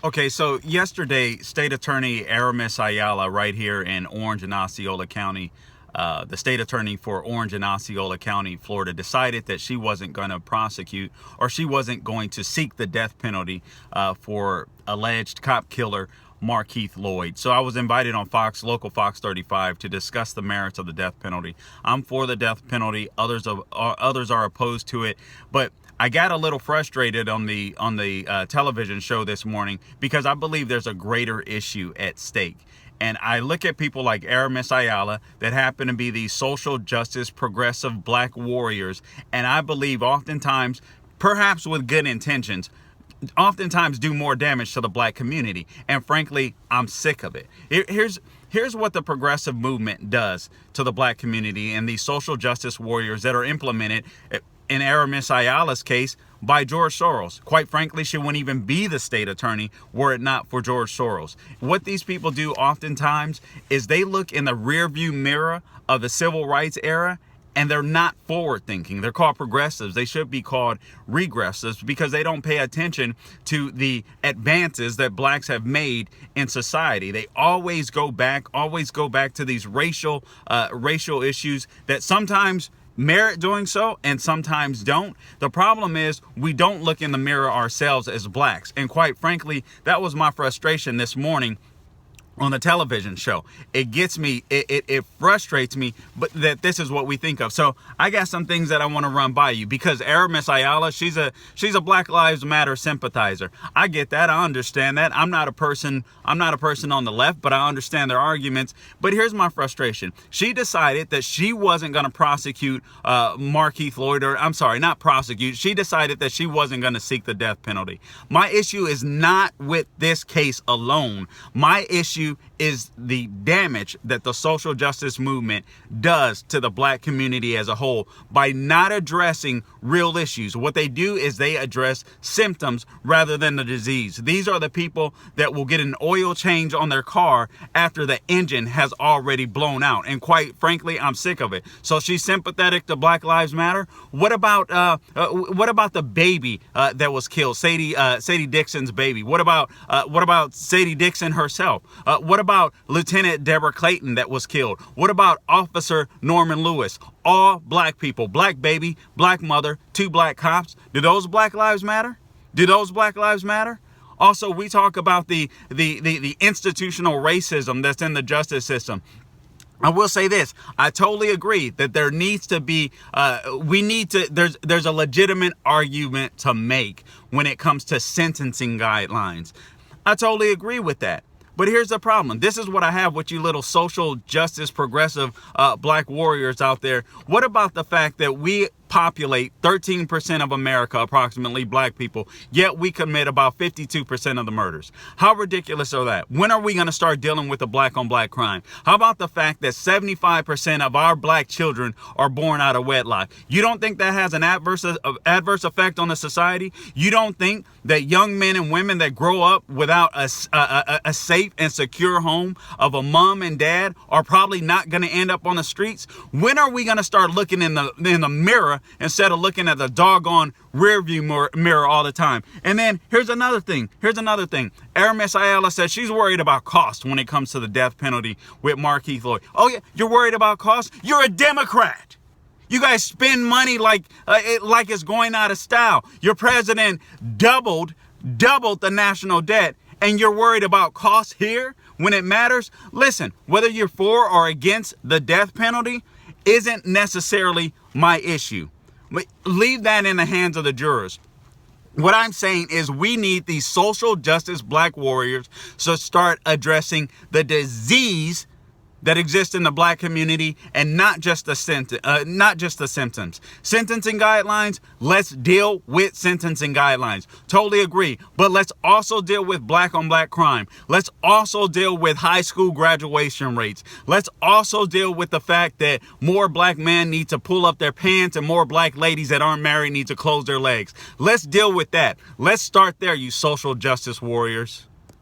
Okay, so yesterday, State Attorney Aramis Ayala, right here in Orange and Osceola County, the state attorney for Orange and Osceola County, Florida, decided that she wasn't going to prosecute, or she wasn't going to seek the death penalty for alleged cop killer Markeith Lloyd. So I was invited on Fox, local Fox 35, to discuss the merits of the death penalty. I'm for the death penalty. Others are opposed to it, but I got a little frustrated on the television show this morning because I believe there's a greater issue at stake. And I look at people like Aramis Ayala that happen to be these social justice, progressive black warriors, and I believe oftentimes, perhaps with good intentions, oftentimes do more damage to the black community. And frankly, I'm sick of it. Here's what the progressive movement does to the black community and these social justice warriors that are implemented, in Aramis Ayala's case, by George Soros. Quite frankly, she wouldn't even be the state attorney were it not for George Soros. What these people do oftentimes is they look in the rearview mirror of the civil rights era, and they're not forward thinking. They're called progressives. They should be called regressives because they don't pay attention to the advances that blacks have made in society. They always go back to these racial issues that sometimes merit doing so and sometimes don't. The problem is we don't look in the mirror ourselves as blacks. And quite frankly, that was my frustration this morning on the television show. It gets me, it frustrates me, but that this is what we think of. So I got some things that I want to run by you because Aramis Ayala, she's a Black Lives Matter sympathizer. I get that. I understand that. I'm not a person on the left, but I understand their arguments. But here's my frustration. She decided that she wasn't going to prosecute Markeith Lloyd, or I'm sorry, not prosecute. She decided that she wasn't going to seek the death penalty. My issue is not with this case alone. My issue is the damage that the social justice movement does to the black community as a whole by not addressing real issues. What they do is they address symptoms rather than the disease. These are the people that will get an oil change on their car after the engine has already blown out. And quite frankly, I'm sick of it. So she's sympathetic to Black Lives Matter. What about the baby that was killed, Sadie Dixon's baby? What about Sadie Dixon herself? What about Lieutenant Deborah Clayton that was killed? What about Officer Norman Lewis? All black people, black baby, black mother, 2 black cops. Do those Black Lives matter? Do those Black Lives matter? Also, we talk about the institutional racism that's in the justice system. I will say this. I totally agree that there needs to be, there's a legitimate argument to make when it comes to sentencing guidelines. I totally agree with that. But here's the problem. This is what I have with you little social justice progressive black warriors out there. What about the fact that we populate 13% of America, approximately black people, yet we commit about 52% of the murders? How ridiculous are that? When are we going to start dealing with the black on black crime? How about the fact that 75% of our black children are born out of wedlock? You don't think that has an adverse effect on the society? You don't think that young men and women that grow up without a safe and secure home of a mom and dad are probably not going to end up on the streets? When are we going to start looking in the mirror instead of looking at the doggone rearview mirror all the time? And then here's another thing. Aramis Ayala says she's worried about cost when it comes to the death penalty with Markeith Lloyd. Oh yeah, you're worried about cost? You're a Democrat. You guys spend money like it's going out of style. Your president doubled the national debt, and you're worried about costs here when it matters? Listen, whether you're for or against the death penalty isn't necessarily my issue. Leave that in the hands of the jurors. What I'm saying is we need these social justice black warriors to start addressing the disease that exist in the black community and not just the symptoms. Sentencing guidelines, let's deal with sentencing guidelines. Totally agree. But let's also deal with black on black crime. Let's also deal with high school graduation rates. Let's also deal with the fact that more black men need to pull up their pants and more black ladies that aren't married need to close their legs. Let's deal with that. Let's start there, you social justice warriors.